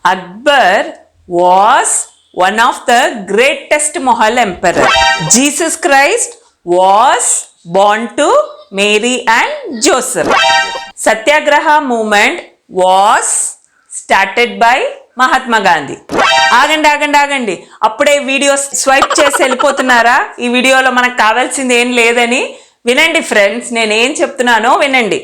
Akbar was one of the greatest Mughal emperor. Jesus Christ was born to Mary and Joseph. Satyagraha movement was started by Mahatma Gandhi. ఆగండి అప్పుడే video swipe చేసి వెళ్ళిపోతున్నారా? ఈ వీడియోలో మనకు కావాల్సింది ఏం లేదని వినండి ఫ్రెండ్స్, నేనేం చెప్తున్నానో వినండి.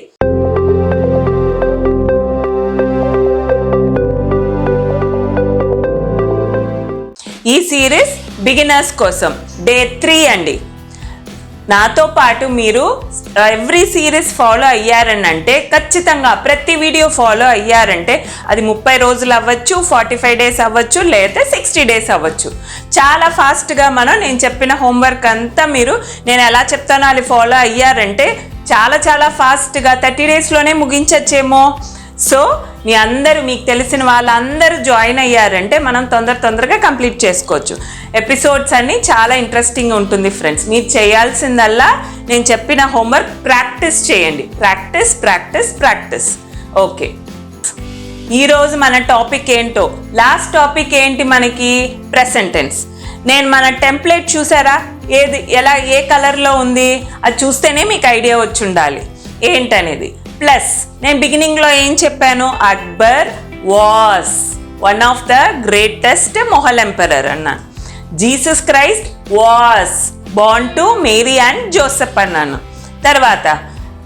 ఈ సిరీస్ బిగినర్స్ కోసం డే 3 అండి. నాతో పాటు మీరు ఎవ్రీ సిరీస్ ఫాలో అయ్యారనంటే, ఖచ్చితంగా ప్రతి వీడియో ఫాలో అయ్యారంటే అది 30 రోజులు అవ్వచ్చు, 45 డేస్ అవ్వచ్చు, లేదా 60 డేస్ అవ్వచ్చు. చాలా ఫాస్ట్గా నేను చెప్పిన హోంవర్క్ అంతా నేను ఎలా చెప్తానో అది ఫాలో అయ్యారంటే చాలా ఫాస్ట్గా 30 డేస్లోనే ముగించచ్చేమో. సో మీకు తెలిసిన వాళ్ళందరూ జాయిన్ అయ్యారంటే మనం తొందరగా కంప్లీట్ చేసుకోవచ్చు. ఎపిసోడ్స్ అన్నీ చాలా ఇంట్రెస్టింగ్ ఉంటుంది ఫ్రెండ్స్. మీరు చేయాల్సిందల్లా నేను చెప్పిన హోంవర్క్ ప్రాక్టీస్ చేయండి. ప్రాక్టీస్. ఓకే, ఈరోజు మన టాపిక్ ఏంటో, లాస్ట్ టాపిక్ ఏంటి మనకి? Present tense. నేను మన టెంప్లెట్ చూసారా? ఏ కలర్లో ఉంది అది చూస్తేనే మీకు ఐడియా వచ్చి ఉండాలి ఏంటనేది. ప్లస్ నేను బిగినింగ్లో ఏం చెప్పాను? Akbar was one of the greatest Mughal emperor అన్నాను. Jesus Christ was born to Mary and Joseph అన్నాను. తర్వాత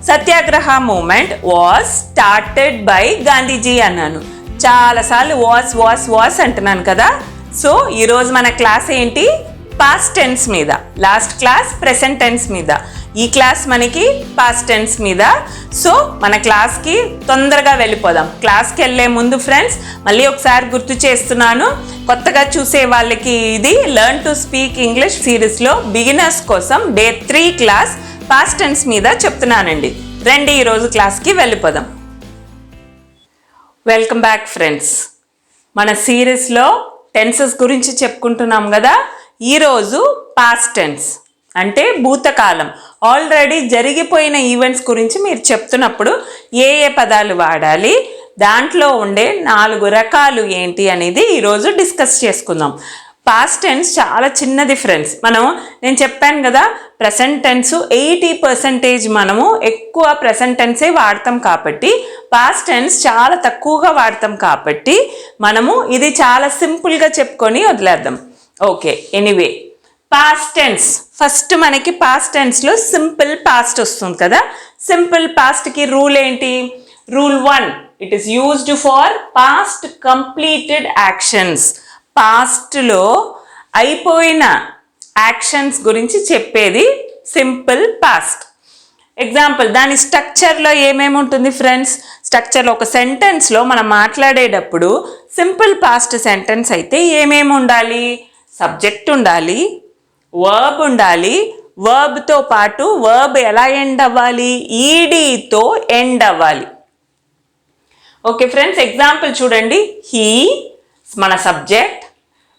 Satyagraha movement was started by Gandhiji అన్నాను. చాలాసార్లు వాస్ అంటున్నాను కదా. సో ఈరోజు మన క్లాస్ ఏంటి? పాస్ట్ టెన్స్ మీద. లాస్ట్ క్లాస్ ప్రెసెంట్ టెన్స్ మీద, ఈ క్లాస్ మనకి పాస్ట్ టెన్స్ మీద. సో మన క్లాస్కి తొందరగా వెళ్ళిపోదాం. క్లాస్కి వెళ్ళే ముందు ఫ్రెండ్స్ మళ్ళీ ఒకసారి గుర్తు చేస్తున్నాను, కొత్తగా చూసే వాళ్ళకి ఇది లెర్న్ టు స్పీక్ ఇంగ్లీష్ సిరీస్లో బిగినర్స్ కోసం డే 3 క్లాస్ పాస్ట్ టెన్స్ మీద చెప్తున్నానండి. రండి ఈరోజు క్లాస్కి వెళ్ళిపోదాం. Welcome back friends. మన సిరీస్లో టెన్సెస్ గురించి చెప్పుకుంటున్నాం కదా. ఈరోజు పాస్ట్ టెన్స్ అంటే భూతకాలం, ఆల్రెడీ జరిగిపోయిన ఈవెంట్స్ గురించి మీరు చెప్తున్నప్పుడు ఏ పదాలు వాడాలి, దాంట్లో ఉండే 4 రకాలు ఏంటి అనేది ఈరోజు డిస్కస్ చేసుకుందాం. పాస్ట్ టెన్స్ చాలా చిన్నది ఫ్రెండ్స్. నేను చెప్పాను కదా, ప్రెసెంట్ టెన్స్ 80% మనము ఎక్కువ ప్రెసెంట్ టెన్సే వాడతాం కాబట్టి, పాస్ట్ టెన్స్ చాలా తక్కువగా వాడతాం కాబట్టి ఇది చాలా సింపుల్గా చెప్పుకొని వదిలేద్దాం. Okay, anyway past tense. First మనకి పాస్ట్ టెన్స్లో సింపుల్ పాస్ట్ వస్తుంది కదా. సింపుల్ పాస్ట్కి రూల్ ఏంటి? Rule 1, it is used for past completed actions. పాస్ట్లో అయిపోయిన యాక్షన్స్ గురించి చెప్పేది సింపుల్ పాస్ట్. ఎగ్జాంపుల్, దాని స్ట్రక్చర్లో ఏమేమి ఉంటుంది ఫ్రెండ్స్? స్ట్రక్చర్లో ఒక సెంటెన్స్లో మనం మాట్లాడేటప్పుడు సింపుల్ పాస్ట్ సెంటెన్స్ అయితే ఏమేమి ఉండాలి? సబ్జెక్ట్ ఉండాలి, వర్బ్ ఉండాలి, వర్బ్తో పాటు వర్బ్ ఎలా ఎండ్ అవ్వాలి? ఈడీతో ఎండ్ అవ్వాలి. ఓకే ఫ్రెండ్స్, ఎగ్జాంపుల్ చూడండి. హీ మన సబ్జెక్ట్,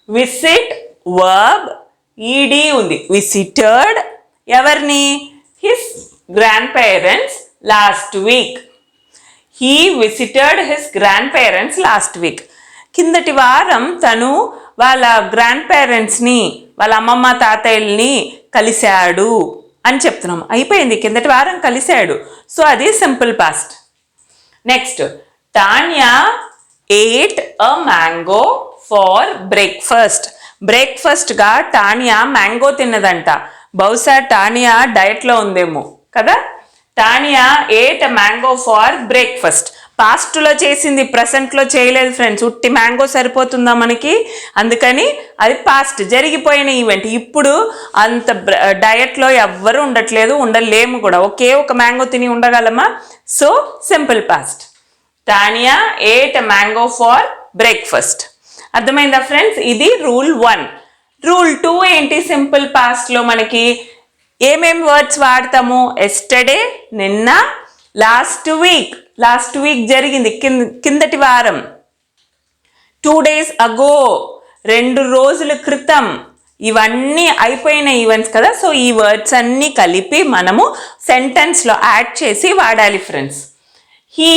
విజిట్ వర్బ్, ఈడీ ఉంది. విజిటెడ్ ఎవరిని? His grand parents last week. He visited his grand parents last week. కిందటి వారం తను వాళ్ళ గ్రాండ్ పేరెంట్స్ని, వాళ్ళ అమ్మమ్మ తాతయ్యల్ని కలిశాడు అని చెప్తున్నాం. అయిపోయింది, కిందటి వారం కలిశాడు. సో అది simple past. Next, Tanya ate a mango for breakfast. బ్రేక్ఫాస్ట్గా టాన్యా మ్యాంగో తిన్నదంట. బహుశా టాన్యా డయట్లో ఉందేమో కదా. Tanya ate a mango for breakfast. పాస్ట్లో చేసింది, ప్రెసెంట్లో చేయలేదు ఫ్రెండ్స్. ఉట్టి మ్యాంగో సరిపోతుందా మనకి? అందుకని అది పాస్ట్, జరిగిపోయిన ఈవెంట్. ఇప్పుడు అంత డయట్లో ఎవ్వరూ ఉండట్లేదు, ఉండలేము కూడా. ఒక మ్యాంగో తిని ఉండగలమా? So simple past. Tania ate mango for breakfast. అర్థమైందా ఫ్రెండ్స్? ఇది రూల్ 1. రూల్ 2 ఏంటి? సింపుల్ పాస్ట్లో మనకి ఏమేమి వర్డ్స్ వాడతాము? ఎస్టర్డే నిన్న, లాస్ట్ వీక్ జరిగింది, కిందటి వారం. 2 days ago 2 రోజుల క్రితం. ఇవన్నీ అయిపోయిన ఈవెంట్స్ కదా. సో ఈ వర్డ్స్ అన్నీ కలిపి మనము సెంటెన్స్లో యాడ్ చేసి వాడాలి ఫ్రెండ్స్. హీ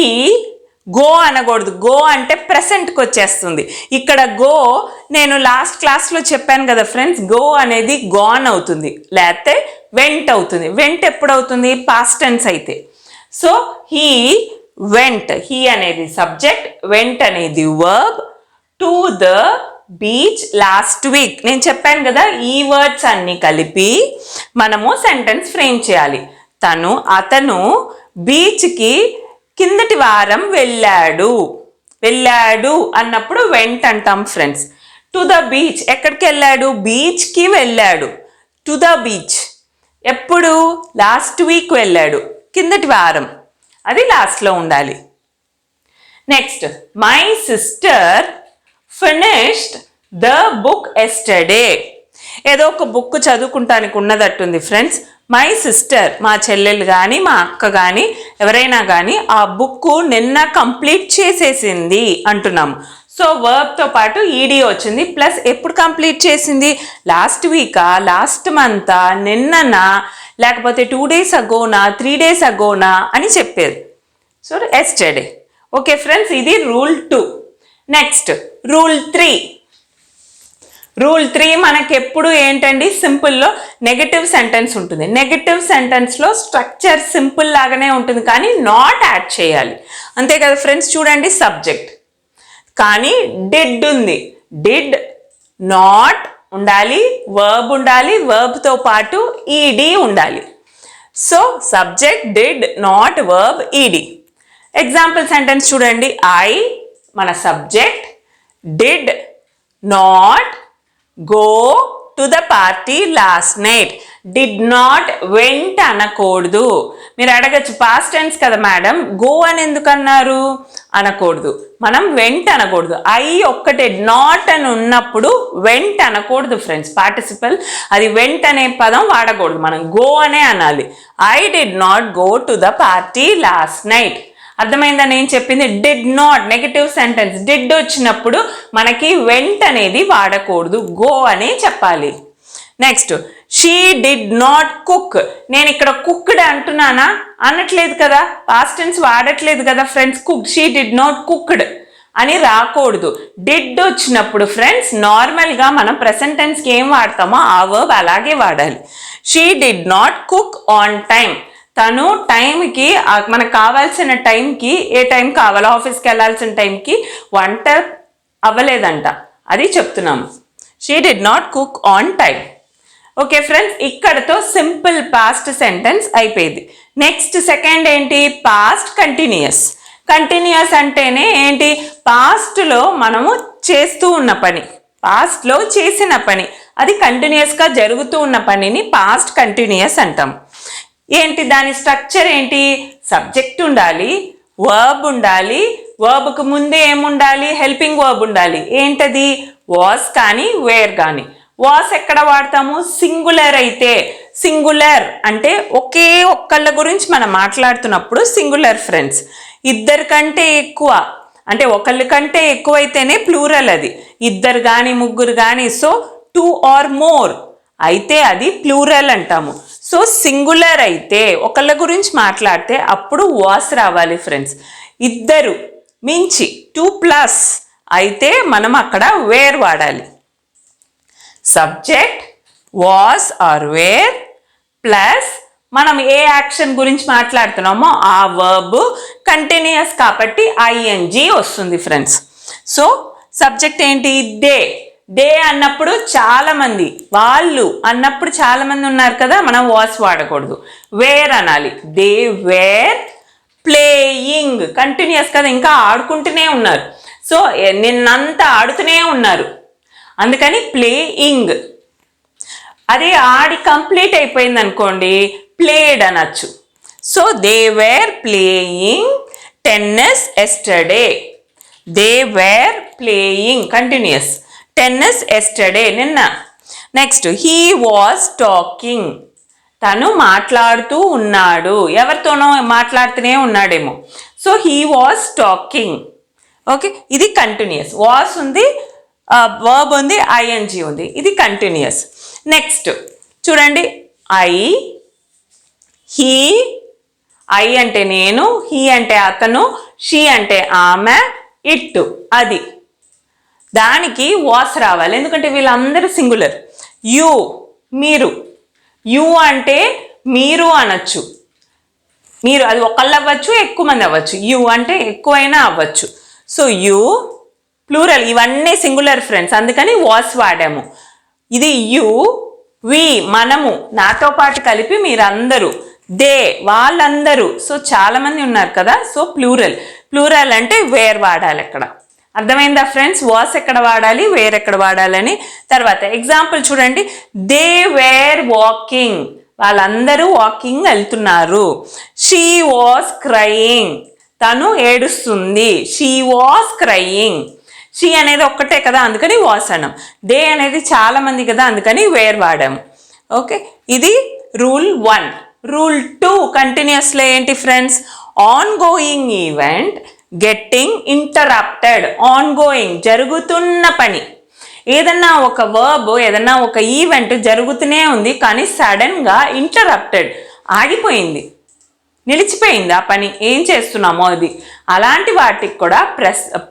గో అనకూడదు. గో అంటే ప్రెసెంట్కి వచ్చేస్తుంది. ఇక్కడ గో నేను లాస్ట్ క్లాస్లో చెప్పాను కదా ఫ్రెండ్స్, గో అనేది గాన్ అవుతుంది, లేకపోతే వెంట్ అవుతుంది. వెంట్ ఎప్పుడు అవుతుంది? పాస్ట్ టెన్స్ అయితే. సో హీ వెంట్, హీ అనేది సబ్జెక్ట్, వెంట్ అనేది verb, to the beach last week. నేను చెప్పాను కదా, ఈ వర్డ్స్ అన్ని కలిపి మనము సెంటెన్స్ ఫ్రేమ్ చేయాలి. అతను బీచ్కి కిందటి వారం వెళ్ళాడు అన్నప్పుడు వెంట్ అంటాం ఫ్రెండ్స్. టు ద బీచ్, ఎక్కడికి వెళ్ళాడు? బీచ్కి వెళ్ళాడు. టు ద బీచ్ ఎప్పుడు? లాస్ట్ వీక్ వెళ్ళాడు, కిందటి వారం, అది లాస్ట్లో ఉండాలి. Next, my sister finished the book yesterday. ఏదో ఒక బుక్ చదువుకుంటానికి ఉన్నదట్టుంది ఫ్రెండ్స్. మై సిస్టర్, మా చెల్లెలు కానీ మా అక్క కానీ ఎవరైనా కానీ ఆ బుక్ నిన్న కంప్లీట్ చేసేసింది అంటున్నాము. సో వర్బ్తో పాటు ఈడీ వచ్చింది. ప్లస్ ఎప్పుడు కంప్లీట్ చేసింది? లాస్ట్ వీకా, లాస్ట్ మంతా, నిన్ననా, లేకపోతే 2 days అగోనా, 3 days అగోనా అని చెప్పేది. So yesterday. ఓకే ఫ్రెండ్స్, ఇది రూల్ 2. Next rule 3. రూల్ 3 మనకి ఎప్పుడు ఏంటండి, సింపుల్లో నెగటివ్ సెంటెన్స్ ఉంటుంది. నెగటివ్ సెంటెన్స్లో స్ట్రక్చర్ సింపుల్ లాగానే ఉంటుంది, కానీ నాట్ యాడ్ చేయాలి, అంతే కదా ఫ్రెండ్స్. చూడండి, సబ్జెక్ట్ కానీ డిడ్ ఉంది. డిడ్ నాట్ ఉండాలి, వర్బ్ ఉండాలి, వర్బ్తో పాటు ఈడీ ఉండాలి. So subject, did, not, verb, ED. Example sentence చూడండి. ఐ మన subject, did not go to the party last night. Did not vent అనకూడదు. మీరు అడగచ్చు, పాస్ట్ టెన్స్ కదా మేడం, గో అని ఎందుకు అన్నారు? అనకూడదు, మనం వెంట్ అనకూడదు. ఐ ఒక్కటే, నాట్ అని ఉన్నప్పుడు వెంట్ అనకూడదు ఫ్రెండ్స్. పార్టిసిపల్ అది వెంట్ అనే పదం వాడకూడదు, మనం గో అనే అనాలి. I did not go to the party last night. అర్థమైందా నేను చెప్పింది? Did not negative sentence, did వచ్చినప్పుడు మనకి వెంట్ అనేది వాడకూడదు, గో అనే చెప్పాలి. Next, she did not cook. నేను ఇక్కడ కుక్డ్ అంటున్నానా? అనట్లేదు కదా, పాస్ట్ టెన్స్ వాడట్లేదు కదా friends. Cook, she did not cooked అని రాకూడదు. డిడ్ వచ్చినప్పుడు ఫ్రెండ్స్ నార్మల్గా మనం ప్రెసెంట్ టెన్స్కి ఏం వాడతామో ఆ వర్బ్ అలాగే వాడాలి. She did not cook on time. తను టైంకి, మనకు కావాల్సిన టైంకి, ఏ టైం కావాలో ఆఫీస్కి వెళ్ళాల్సిన టైంకి వంట అవ్వలేదంట, అది చెప్తున్నాము. She did not cook on time. Okay friends, ఇక్కడతో సింపుల్ పాస్ట్ సెంటెన్స్ అయిపోయింది. నెక్స్ట్ సెకండ్ ఏంటి? Past continuous. కంటిన్యూయస్ అంటేనే ఏంటి? పాస్ట్లో మనము చేస్తూ ఉన్న పని, పాస్ట్లో చేసిన పని, అది కంటిన్యూయస్గా జరుగుతూ ఉన్న పనిని పాస్ట్ కంటిన్యూయస్ అంటాం. ఏంటి దాని స్ట్రక్చర్ ఏంటి? సబ్జెక్ట్ ఉండాలి, వర్బ్ ఉండాలి, వర్బ్కు ముందే ఏముండాలి? హెల్పింగ్ వర్బ్ ఉండాలి. ఏంటది? వాస్ కానీ వేర్ కానీ. వాస్ ఎక్కడ వాడతాము? సింగులర్ అయితే. సింగులర్ అంటే ఒకే ఒక్కళ్ళ గురించి మనం మాట్లాడుతున్నప్పుడు సింగులర్ ఫ్రెండ్స్. ఇద్దరి కంటే ఎక్కువ అంటే ఒకళ్ళ కంటే ఎక్కువైతేనే ప్లూరల్, అది ఇద్దరు కానీ ముగ్గురు కానీ. సో 2 or more అయితే అది ప్లూరల్ అంటాము. సో సింగులర్ అయితే ఒకళ్ళ గురించి మాట్లాడితే అప్పుడు వాస్ రావాలి ఫ్రెండ్స్. ఇద్దరు మించి 2+ అయితే మనం అక్కడ వేర్ వాడాలి. Subject was or were plus మనం ఏ యాక్షన్ గురించి మాట్లాడుతున్నామో ఆ వర్బ్ కంటిన్యూయస్ కాబట్టి ఐఎన్జి వస్తుంది ఫ్రెండ్స్. సో సబ్జెక్ట్ ఏంటి? దే. డే అన్నప్పుడు చాలామంది, వాళ్ళు అన్నప్పుడు చాలామంది ఉన్నారు కదా, మనం వాస్ వాడకూడదు, వేర్ అనాలి. They were playing. కంటిన్యూస్ కదా, ఇంకా ఆడుకుంటూనే ఉన్నారు. సో నిన్నంతా ఆడుతూనే ఉన్నారు, అందుకని ప్లేయింగ్. అది ఆడి కంప్లీట్ అయిపోయింది అనుకోండి, ప్లేడ్ అనొచ్చు. So they were playing tennis yesterday. They were playing continuous tennis yesterday, నిన్న. Next, he was talking. తను మాట్లాడుతూ ఉన్నాడు, ఎవరితోనో మాట్లాడుతూనే ఉన్నాడేమో. So he was talking. Okay, ఇది కంటిన్యూస్. వాస్ ఉంది, వర్బ్ ఉంది, ఐఎన్జి ఉంది, ఇది కంటిన్యూస్. నెక్స్ట్ చూడండి, ఐ, హీ, ఐ అంటే నేను, హీ అంటే అతను, షీ అంటే ఆమె, ఇట్ అది. దానికి వాస్ రావాలి, ఎందుకంటే వీళ్ళందరూ సింగులర్. యు మీరు, యు అంటే మీరు అనొచ్చు. మీరు అది ఒకళ్ళు అవ్వచ్చు, ఎక్కువ మంది అవ్వచ్చు. యు అంటే ఎక్కువైనా అవ్వచ్చు. సో యు ప్లూరల్, ఇవన్నీ సింగులర్ ఫ్రెండ్స్, అందుకని వాస్ వాడాము. ఇది యు, వి మనము, నాతో పాటు కలిపి మీరందరూ, దే వాళ్ళందరూ. సో చాలా మంది ఉన్నారు కదా, సో ప్లూరల్. ప్లూరల్ అంటే వేర్ వాడాలి అక్కడ. అర్థమైందా ఫ్రెండ్స్? వాస్ ఎక్కడ వాడాలి, వేర్ ఎక్కడ వాడాలని. తర్వాత ఎగ్జాంపుల్ చూడండి, దే వేర్ వాకింగ్, వాళ్ళందరూ వాకింగ్ వెళ్తున్నారు. షీ వాస్ క్రయింగ్, తను ఏడుస్తుంది. She was crying. షీ అనేది ఒక్కటే కదా, అందుకని వాస్ అన్నాం. దే అనేది చాలా మంది కదా, అందుకని వేర్ వాడాము. ఓకే, ఇది రూల్ 1. రూల్ 2 కంటిన్యూస్లో ఏంటి friends? On going event getting interrupted. On going జరుగుతున్న పని, ఏదన్నా ఒక వర్బ్, ఏదన్నా ఒక ఈవెంట్ జరుగుతూనే ఉంది, కానీ సడన్గా ఇంటరప్టెడ్ ఆగిపోయింది, నిలిచిపోయింది ఆ పని, ఏం చేస్తున్నామో అది. అలాంటి వాటికి కూడా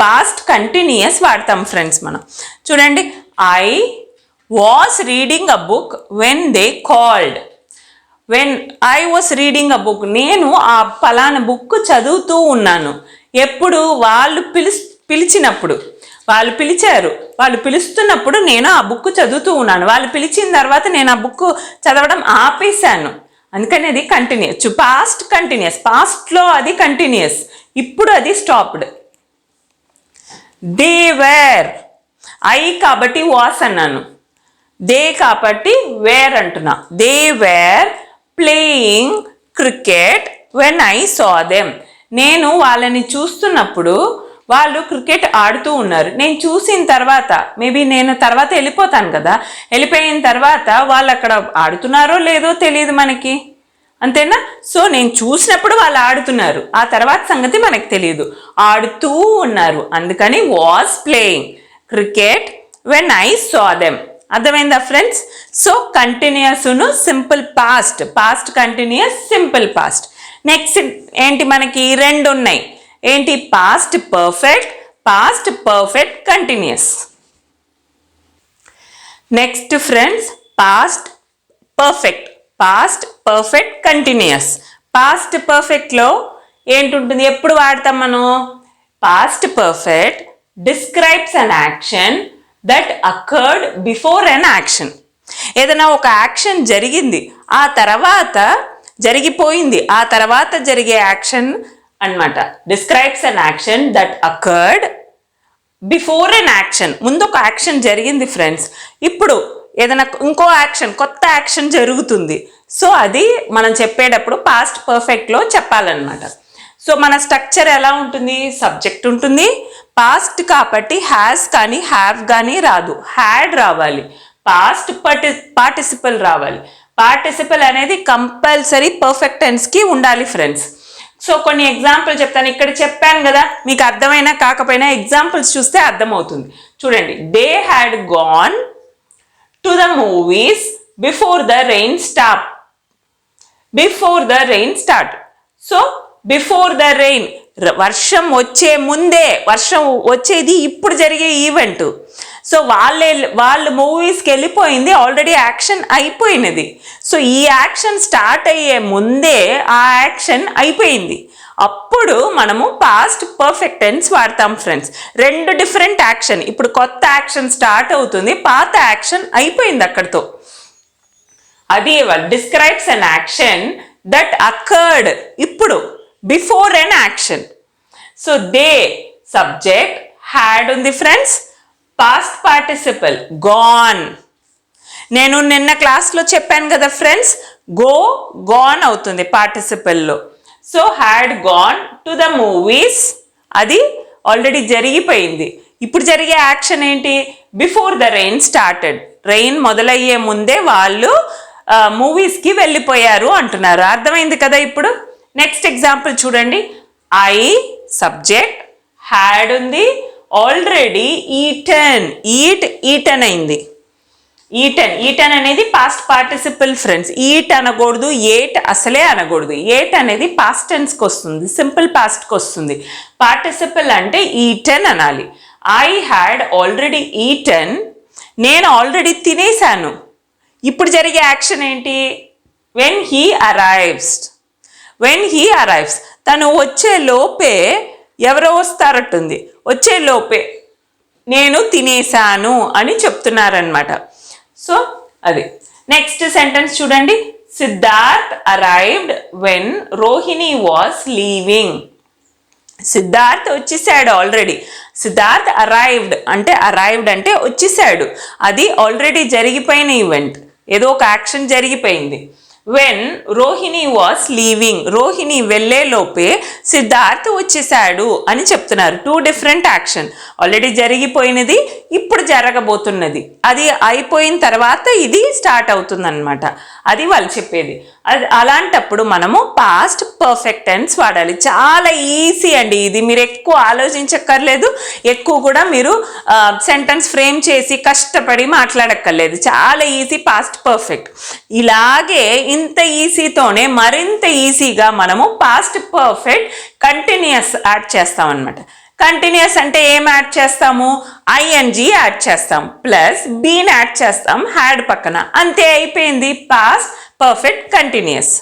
పాస్ట్ కంటిన్యూయస్ వాడతాం ఫ్రెండ్స్ మనం. చూడండి, I was reading a book when they called. When I was reading a book, నేను ఆ పలానా బుక్ చదువుతూ ఉన్నాను. ఎప్పుడు? వాళ్ళు పిలిచినప్పుడు. వాళ్ళు పిలిచారు, వాళ్ళు పిలుస్తున్నప్పుడు నేను ఆ బుక్ చదువుతూ ఉన్నాను. వాళ్ళు పిలిచిన తర్వాత నేను ఆ బుక్ చదవడం ఆపేశాను, అందుకని అది కంటిన్యూస్. పాస్ట్ కంటిన్యూస్, పాస్ట్లో అది కంటిన్యూస్, ఇప్పుడు అది స్టాప్డ్. దే వేర్, ఐ కాబట్టి వాస్ అన్నాను, దే కాబట్టి వేర్ అంటున్నా. They were playing cricket when I saw them. నేను వాళ్ళని చూస్తున్నప్పుడు వాళ్ళు క్రికెట్ ఆడుతూ ఉన్నారు. నేను చూసిన తర్వాత, మేబీ నేను తర్వాత వెళ్ళిపోతాను కదా, వెళ్ళిపోయిన తర్వాత వాళ్ళు అక్కడ ఆడుతున్నారో లేదో తెలియదు మనకి, అంతేనా? సో నేను చూసినప్పుడు వాళ్ళు ఆడుతున్నారు, ఆ తర్వాత సంగతి మనకు తెలియదు, ఆడుతూ ఉన్నారు, అందుకని was playing cricket when I saw them. అర్థమైందా ఫ్రెండ్స్? సో కంటిన్యూస్ను simple past, past continuous, simple past. Next ఏంటి, మనకి 2 ఉన్నాయి. ఏంటి? Past perfect, past perfect continuous. Next friends, past perfect, past perfect continuous. Past పర్ఫెక్ట్లో ఏంటుంటుంది, ఎప్పుడు వాడతాం మనం? Past perfect describes an action that occurred before an action. ఏదైనా ఒక యాక్షన్ జరిగింది, ఆ తర్వాత జరిగిపోయింది, ఆ తర్వాత జరిగే యాక్షన్ అన్నమాట. Describes an action that occurred before an action. ముందు ఒక యాక్షన్ జరిగింది ఫ్రెండ్స్, ఇప్పుడు ఏదైనా ఇంకో యాక్షన్, కొత్త యాక్షన్ జరుగుతుంది. సో అది మనం చెప్పేటప్పుడు పాస్ట్ పర్ఫెక్ట్లో చెప్పాలన్నమాట. సో మన స్ట్రక్చర్ ఎలా ఉంటుంది? సబ్జెక్ట్ ఉంటుంది, పాస్ట్ కాబట్టి హ్యాస్ కానీ హ్యావ్ కానీ రాదు, హ్యాడ్ రావాలి. పాస్ట్ పార్టిసిపల్ రావాలి. పార్టిసిపల్ అనేది కంపల్సరీ పర్ఫెక్ట్ టెన్స్కి ఉండాలి ఫ్రెండ్స్. సో కొన్ని ఎగ్జాంపుల్ చెప్తాను, ఇక్కడ చెప్పాను కదా, మీకు అర్థమైనా కాకపోయినా ఎగ్జాంపుల్స్ చూస్తే అర్థమవుతుంది. చూడండి, they had gone to the movies before the rain stop. Before the rain start. So before the rain, వర్షం వచ్చే ముందే, వర్షం వచ్చేది ఇప్పుడు జరిగే ఈవెంట్. సో వాళ్ళు మూవీస్కి వెళ్ళిపోయింది, ఆల్రెడీ యాక్షన్ అయిపోయినది. సో ఈ యాక్షన్ స్టార్ట్ అయ్యే ముందే ఆ యాక్షన్ అయిపోయింది, అప్పుడు మనము పాస్ట్ పర్ఫెక్ట్ టెన్స్ వాడతాం ఫ్రెండ్స్. 2 డిఫరెంట్ యాక్షన్, ఇప్పుడు కొత్త యాక్షన్ స్టార్ట్ అవుతుంది, పాత యాక్షన్ అయిపోయింది అక్కడితో. అది describes an action that occurred, ఇప్పుడు before an action. So the subject, had ఉంది ఫ్రెండ్స్, పాస్ట్ పార్టిసిపల్ గాన్. నేను నిన్న క్లాస్లో చెప్పాను కదా ఫ్రెండ్స్, గాన్ అవుతుంది పార్టిసిపల్లో. So had gone to the movies, అది ఆల్రెడీ జరిగిపోయింది. ఇప్పుడు జరిగే యాక్షన్ ఏంటి? Before the rain started, rain మొదలయ్యే ముందే వాళ్ళు మూవీస్కి వెళ్ళిపోయారు అంటున్నారు. అర్థమైంది కదా ఇప్పుడు? నెక్స్ట్ ఎగ్జాంపుల్ చూడండి, ఐ సబ్జెక్ట్, హ్యాడ్ ఉంది, ఆల్రెడీ ఈటన్, ఈటన్ అయింది. ఈటన్ అనేది పాస్ట్ పార్టిసిపల్ ఫ్రెండ్స్. ఈట్ అనకూడదు, ఏట్ అసలే అనకూడదు. ఏట్ అనేది పాస్ట్ టెన్స్కి వస్తుంది, సింపుల్ పాస్ట్కి వస్తుంది. పార్టిసిపల్ అంటే ఈటన్ అనాలి. ఐ హ్యాడ్ ఆల్రెడీ ఈటన్, నేను ఆల్రెడీ తినేశాను. ఇప్పుడు జరిగే యాక్షన్ ఏంటి? When he arrives. తను వచ్చే లోపే ఎవరో వస్తారట్టుంది. వచ్చే లోపే నేను తినేశాను అని చెప్తున్నారనమాట. సో అది నెక్స్ట్ సెంటెన్స్ చూడండి. Siddharth arrived when Rohini was leaving. Siddharth వచ్చేసాడు ఆల్రెడీ. సిద్ధార్థ్ అరైవ్డ్ అంటే వచ్చేసాడు. అది ఆల్రెడీ జరిగిపోయిన ఈవెంట్, ఏదో ఒక యాక్షన్ జరిగిపోయింది. When Rohini was leaving, Rohini వెళ్ళే లోపే సిద్ధార్థ్ వచ్చేసాడు అని చెప్తున్నారు. 2 డిఫరెంట్ యాక్షన్. ఆల్రెడీ జరిగిపోయినది, ఇప్పుడు జరగబోతున్నది. అది అయిపోయిన తర్వాత ఇది స్టార్ట్ అవుతుంది అనమాట. అది వాళ్ళు చెప్పేది. అది అలాంటప్పుడు మనము పాస్ట్ పర్ఫెక్ట్ టెన్స్ వాడాలి. చాలా ఈజీ అండి ఇది. మీరు ఎక్కువ ఆలోచించక్కర్లేదు, ఎక్కువ కూడా మీరు సెంటెన్స్ ఫ్రేమ్ చేసి కష్టపడి మాట్లాడక్కర్లేదు. చాలా ఈజీ పాస్ట్ పర్ఫెక్ట్. ఇలాగే ఇంత ఈజీతోనే మరింత ఈజీగా మనము పాస్ట్ పర్ఫెక్ట్ కంటిన్యూస్ యాడ్ చేస్తాం అనమాట. కంటిన్యూస్ అంటే ఏం యాడ్ చేస్తాము? ఐఎన్జీ యాడ్ చేస్తాం, ప్లస్ బీన్ యాడ్ చేస్తాం హ్యాడ్ పక్కన. అంతే, అయిపోయింది past perfect continuous.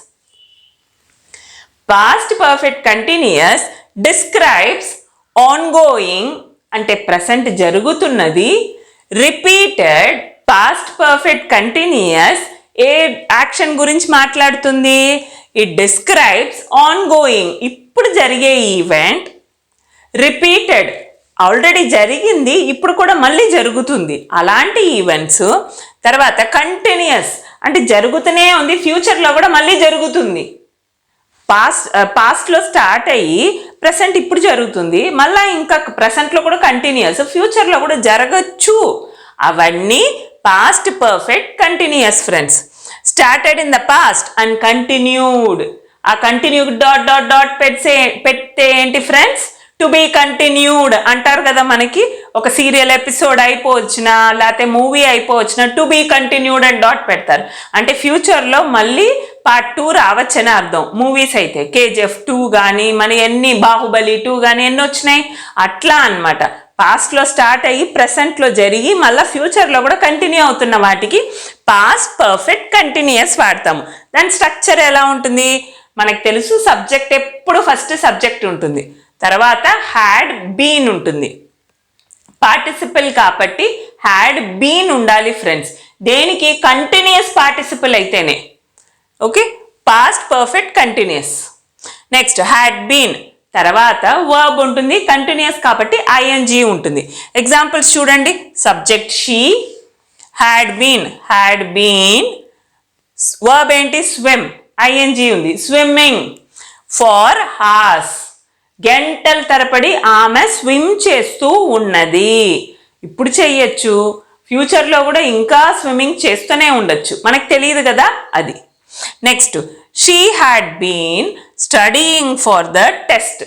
Past perfect continuous describes ongoing అంటే ప్రెసెంట్ జరుగుతున్నది. రిపీటెడ్ పాస్ట్ పర్ఫెక్ట్ కంటిన్యూస్ ఏ యాక్షన్ గురించి మాట్లాడుతుంది? ఇట్ డిస్క్రైబ్స్ ఆన్గోయింగ్ ఇప్పుడు జరిగే ఈవెంట్. రిపీటెడ్ ఆల్రెడీ జరిగింది, ఇప్పుడు కూడా మళ్ళీ జరుగుతుంది అలాంటి ఈవెంట్స్. తర్వాత కంటిన్యూస్ అంటే జరుగుతూనే ఉంది, ఫ్యూచర్లో కూడా మళ్ళీ జరుగుతుంది. పాస్ట్లో స్టార్ట్ అయ్యి ప్రెసెంట్ ఇప్పుడు జరుగుతుంది, మళ్ళీ ఇంకా ప్రెసెంట్లో కూడా కంటిన్యూస్, ఫ్యూచర్లో కూడా జరగచ్చు. అవన్నీ past perfect continuous friends. Started in the past and continued. ఆ కంటిన్యూడ్ డాట్ డాట్ డాట్ పెడితే ఏంటి ఫ్రెండ్స్? టు బీ కంటిన్యూడ్ అంటారు కదా. మనకి ఒక సీరియల్ ఎపిసోడ్ అయిపోవచ్చునా, లేకపోతే మూవీ అయిపోవచ్చునా, టు బీ కంటిన్యూడ్ అని డాట్ పెడతారు. అంటే ఫ్యూచర్లో మళ్ళీ పార్ట్ 2 రావచ్చని అర్థం. మూవీస్ అయితే KGF 2 కానీ, మన ఎన్ని బాహుబలి 2 కానీ ఎన్ని వచ్చినాయి అట్లా అనమాట. పాస్ట్లో స్టార్ట్ అయ్యి ప్రెసెంట్లో జరిగి మళ్ళీ ఫ్యూచర్లో కూడా కంటిన్యూ అవుతున్న వాటికి పాస్ట్ పర్ఫెక్ట్ కంటిన్యూస్ వాడతాము. దాని స్ట్రక్చర్ ఎలా ఉంటుంది మనకు తెలుసు. సబ్జెక్ట్ ఎప్పుడు ఫస్ట్ సబ్జెక్ట్ ఉంటుంది, తర్వాత హ్యాడ్ బీన్ ఉంటుంది. పార్టిసిపల్ కాబట్టి హ్యాడ్ బీన్ ఉండాలి ఫ్రెండ్స్. దేనికి? కంటిన్యూస్ పార్టిసిపల్ అయితేనే. Okay, past perfect continuous. Next had been తర్వాత వర్బ్ ఉంటుంది, కంటిన్యూస్ కాబట్టి ఐఎన్జీ ఉంటుంది. ఎగ్జాంపుల్స్ చూడండి. Subject she, had been. Verb ఏంటి? స్విమ్, ఐఎన్జీ ఉంది. స్విమ్మింగ్. ఫార్ హార్స్, గంటల తరబడి ఆమె స్విమ్ చేస్తూ ఉన్నది. ఇప్పుడు చెయ్యొచ్చు, ఫ్యూచర్లో కూడా ఇంకా స్విమ్మింగ్ చేస్తూనే ఉండొచ్చు, మనకు తెలియదు కదా అది. Next she had been studying for the test.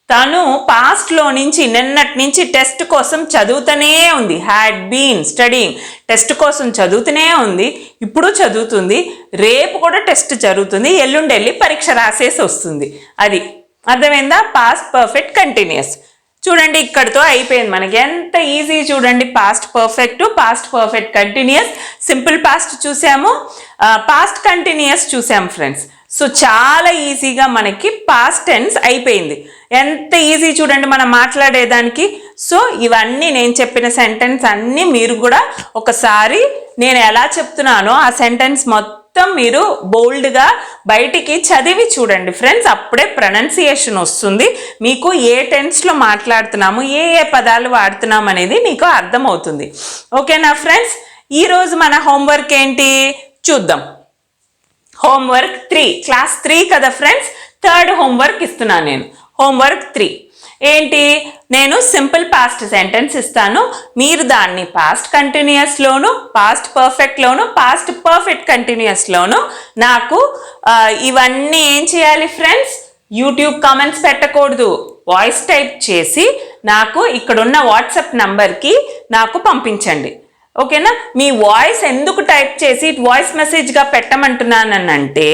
తను పాస్ట్లో నుంచి నిన్నటి నుంచి టెస్ట్ కోసం చదువుతూనే ఉంది. హ్యాడ్ బీన్ స్టడీయింగ్, టెస్ట్ కోసం చదువుతూనే ఉంది, ఇప్పుడు చదువుతుంది, రేపు కూడా టెస్ట్ జరుగుతుంది, ఎల్లుండి వెళ్ళి పరీక్ష రాసేసి వస్తుంది. అది అర్థమైందా? Past perfect continuous. చూడండి ఇక్కడితో అయిపోయింది మనకి. ఎంత ఈజీ చూడండి. Past perfect continuous, simple past చూసాము, పాస్ట్ కంటిన్యూస్ చూసాము ఫ్రెండ్స్. సో చాలా ఈజీగా మనకి పాస్ట్ టెన్స్ అయిపోయింది. ఎంత ఈజీ చూడండి మనం మాట్లాడేదానికి. సో ఇవన్నీ నేను చెప్పిన సెంటెన్స్ అన్నీ మీరు కూడా ఒకసారి నేను ఎలా చెప్తున్నానో ఆ సెంటెన్స్ మొత్తం మీరు బోల్డ్గా బయటికి చదివి చూడండి ఫ్రెండ్స్. అప్పుడే ప్రొనౌన్సియేషన్ వస్తుంది మీకు. ఏ టెన్స్లో మాట్లాడుతున్నాము, ఏ పదాలు వాడుతున్నాము అనేది మీకు అర్థమవుతుంది. ఓకేనా ఫ్రెండ్స్? ఈరోజు మన హోంవర్క్ ఏంటి చూద్దాం. హోంవర్క్ 3, క్లాస్ 3 కదా ఫ్రెండ్స్. 3rd హోంవర్క్ ఇస్తున్నాను నేను. హోంవర్క్ 3 ఏంటి? నేను సింపుల్ పాస్ట్ సెంటెన్స్ ఇస్తాను, మీరు దాన్ని పాస్ట్ కంటిన్యూస్లోను, పాస్ట్ పర్ఫెక్ట్లోను, పాస్ట్ పర్ఫెక్ట్ కంటిన్యూస్లోను నాకు ఇవన్నీ ఏం చేయాలి ఫ్రెండ్స్? యూట్యూబ్ కామెంట్స్ పెట్టకూడదు, వాయిస్ టైప్ చేసి నాకు ఇక్కడున్న వాట్సాప్ నంబర్కి నాకు పంపించండి. ఓకేనా? మీ వాయిస్ ఎందుకు టైప్ చేసి వాయిస్ మెసేజ్గా పెట్టమంటున్నానంటే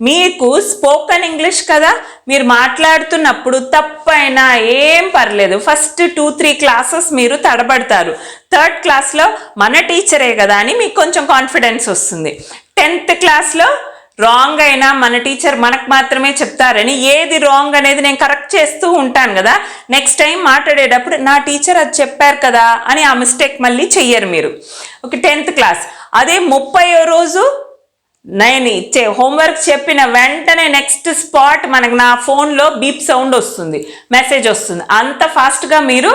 మీకు స్పోకెన్ ఇంగ్లీష్ కదా, మీరు మాట్లాడుతున్నప్పుడు తప్పైనా ఏం పర్లేదు. ఫస్ట్ 2-3 క్లాసెస్ మీరు తడబడతారు, 3rd క్లాస్లో మన టీచరే కదా అని మీకు కొంచెం కాన్ఫిడెన్స్ వస్తుంది. 10th క్లాస్లో రాంగ్ అయినా మన టీచర్ మనకు మాత్రమే చెప్తారని ఏది రాంగ్ అనేది నేను కరెక్ట్ చేస్తూ ఉంటాను కదా, నెక్స్ట్ టైం మాట్లాడేటప్పుడు నా టీచర్ అది చెప్పారు కదా అని ఆ మిస్టేక్ మళ్ళీ చెయ్యరు మీరు. Okay, 10th class. అదే 30వ రోజు నేను హోంవర్క్ చెప్పిన వెంటనే నెక్స్ట్ స్పాట్ మనకు నా ఫోన్లో బీప్ సౌండ్ వస్తుంది, మెసేజ్ వస్తుంది, అంత ఫాస్ట్గా మీరు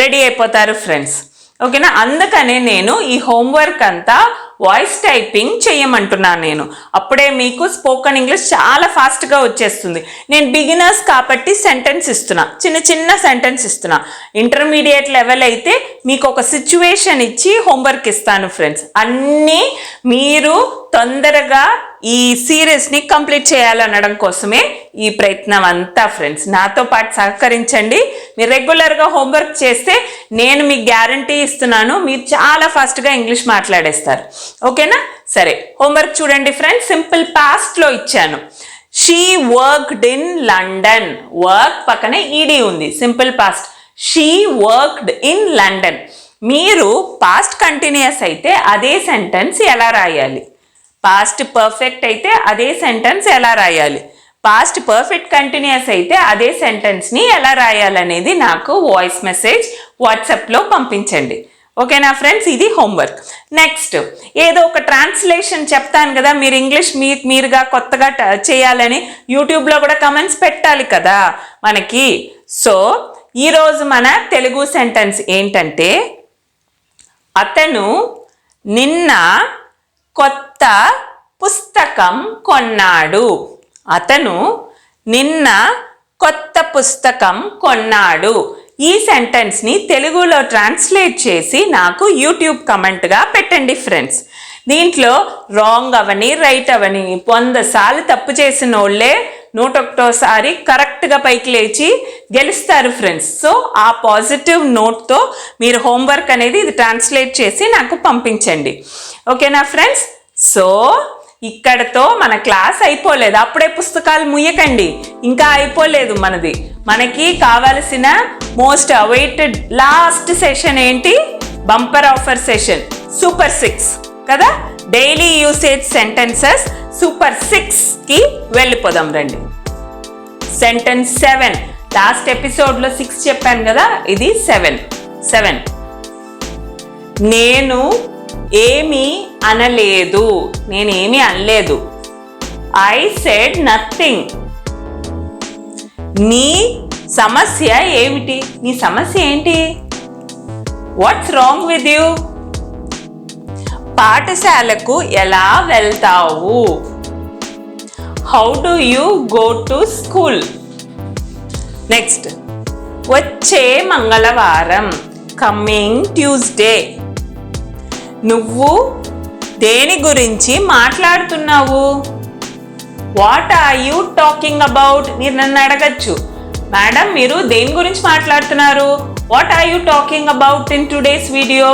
రెడీ అయిపోతారు ఫ్రెండ్స్. ఓకేనా? అందుకనే నేను ఈ హోంవర్క్ అంతా వాయిస్ టైపింగ్ చేయమంటున్నాను నేను. అప్పుడే మీకు స్పోకెన్ ఇంగ్లీష్ చాలా ఫాస్ట్గా వచ్చేస్తుంది. నేను బిగినర్స్ కాబట్టి సెంటెన్స్ ఇస్తున్నా, చిన్న చిన్న సెంటెన్స్ ఇస్తున్నా. ఇంటర్మీడియట్ లెవెల్ అయితే మీకు ఒక సిచ్యువేషన్ ఇచ్చి హోంవర్క్ ఇస్తాను ఫ్రెండ్స్. అన్నీ మీరు తొందరగా ఈ సిరీస్ని కంప్లీట్ చేయాలనడం కోసమే ఈ ప్రయత్నం అంతా ఫ్రెండ్స్. నాతో పాటు సహకరించండి. మీరు రెగ్యులర్గా హోంవర్క్ చేస్తే నేను మీకు గ్యారంటీ ఇస్తున్నాను, మీరు చాలా ఫాస్ట్గా ఇంగ్లీష్ మాట్లాడేస్తారు. ఓకేనా? సరే, హోంవర్క్ చూడండి ఫ్రెండ్స్. సింపుల్ పాస్ట్లో ఇచ్చాను. She worked in London. Work పక్కనే ఈడీ ఉంది, simple past. She worked in London. మీరు పాస్ట్ కంటిన్యూస్ అయితే అదే సెంటెన్స్ ఎలా రాయాలి? పాస్ట్ పర్ఫెక్ట్ అయితే అదే సెంటెన్స్ ఎలా రాయాలి? పాస్ట్ పర్ఫెక్ట్ కంటిన్యూస్ అయితే అదే సెంటెన్స్ని ఎలా రాయాలనేది నాకు వాయిస్ మెసేజ్ వాట్సాప్లో పంపించండి. ఓకేనా ఫ్రెండ్స్? ఇది హోంవర్క్. నెక్స్ట్, ఏదో ఒక ట్రాన్స్లేషన్ చెప్తాను కదా, మీరు ఇంగ్లీష్ మీరుగా కొత్తగా చేయాలని యూట్యూబ్లో కూడా కమెంట్స్ పెట్టాలి కదా మనకి. సో ఈరోజు మన తెలుగు సెంటెన్స్ ఏంటంటే, అతను నిన్న కొత్త పుస్తకం కొన్నాడు. అతను నిన్న కొత్త పుస్తకం కొన్నాడు. ఈ సెంటెన్స్ని తెలుగులో ట్రాన్స్లేట్ చేసి నాకు యూట్యూబ్ కమెంట్గా పెట్టండి ఫ్రెండ్స్. దీంట్లో రాంగ్ అవని రైట్ అవని 100 సార్లు తప్పు చేసిన వాళ్ళే 101సారి కరెక్ట్గా పైకి లేచి గెలుస్తారు ఫ్రెండ్స్. సో ఆ పాజిటివ్ నోట్తో మీరు హోంవర్క్ అనేది ఇది ట్రాన్స్లేట్ చేసి నాకు పంపించండి. ఓకేనా ఫ్రెండ్స్? సో ఇక్కడతో మన క్లాస్ అయిపోలేదు. అప్పుడే పుస్తకాలు ముయ్యకండి, ఇంకా అయిపోలేదు మనది. మనకి కావలసిన మోస్ట్ అవైటెడ్ లాస్ట్ సెషన్ ఏంటి? బంపర్ ఆఫర్ సెషన్ సూపర్ 6 కదా, డైలీ యూసేజ్ సెంటెన్సెస్ సూపర్ 6కి వెళ్ళిపోదాం రండి. సెంటెన్స్ 7. లాస్ట్ ఎపిసోడ్లో 6 చెప్పాను కదా, ఇది 7. నేను ఏమీ అనలేదు. నేనేమీ అనలేదు. I said nothing. నీ సమస్య ఏమిటి? నీ సమస్య ఏంటి? What's wrong with you? పాఠశాలకు ఎలా వెళ్తావు? How do you go to school? Next, వచ్చే మంగళవారం, కమింగ్ ట్యూస్డే. నువ్వు దేని గురించి మాట్లాడుతున్నావు? What are you talking about? మీరు నన్ను అడగచ్చు, మేడం మీరు దేని గురించి మాట్లాడుతున్నారు? What are you talking about in today's video?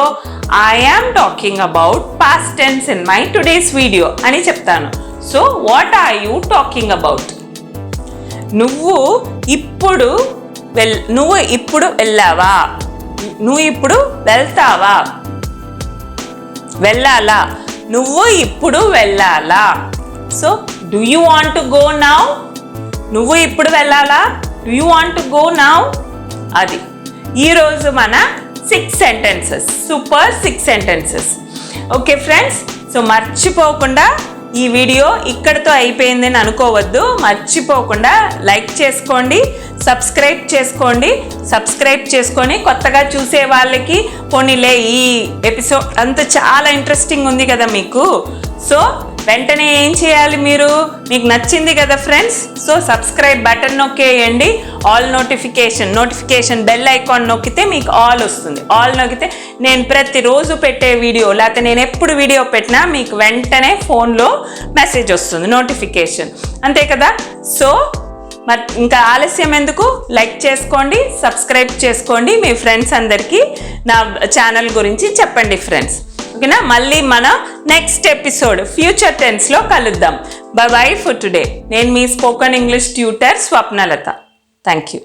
I am talking about past tense in my today's video అని చెప్తాను. So what are you talking about? నువ్వు ఇప్పుడు వెళ్ళావా? నువ్వు ఇప్పుడు వెళ్తావా? వెళ్ళాలా? నువ్వు ఇప్పుడు వెళ్ళాలా? So do you want to go now? నువ్వు ఇప్పుడు వెళ్ళాలా? Do you want to go now? అది ఈరోజు మన 6 sentences, super 6 sentences. Okay friends, so మర్చిపోకుండా ఈ వీడియో ఇక్కడితో అయిపోయిందని అనుకోవద్దు. మర్చిపోకుండా లైక్ చేసుకోండి, సబ్స్క్రైబ్ చేసుకొని కొత్తగా చూసే వాళ్ళకి పోనీలే ఈ ఎపిసోడ్ అంతా చాలా ఇంట్రెస్టింగ్ ఉంది కదా మీకు. సో వెంటనే ఏం చేయాలి, మీకు నచ్చింది కదా ఫ్రెండ్స్, సో సబ్స్క్రైబ్ బటన్ నొక్కేయండి. ఆల్ నోటిఫికేషన్ బెల్ ఐకాన్ నొక్కితే మీకు ఆల్ వస్తుంది. ఆల్ నొక్కితే నేను ప్రతిరోజు పెట్టే వీడియో, లేకపోతే నేను ఎప్పుడు వీడియో పెట్టినా మీకు వెంటనే ఫోన్లో మెసేజ్ వస్తుంది, నోటిఫికేషన్. అంతే కదా. సో మరి ఇంకా ఆలస్యం ఎందుకు, లైక్ చేసుకోండి, సబ్స్క్రైబ్ చేసుకోండి, మీ ఫ్రెండ్స్ అందరికీ నా ఛానల్ గురించి చెప్పండి ఫ్రెండ్స్. ఓకేనా? మళ్ళీ మన నెక్స్ట్ ఎపిసోడ్ ఫ్యూచర్ టెన్స్లో కలుద్దాం. Bye for today. నేను మీ spoken English tutor Swapnalatha. Thank you.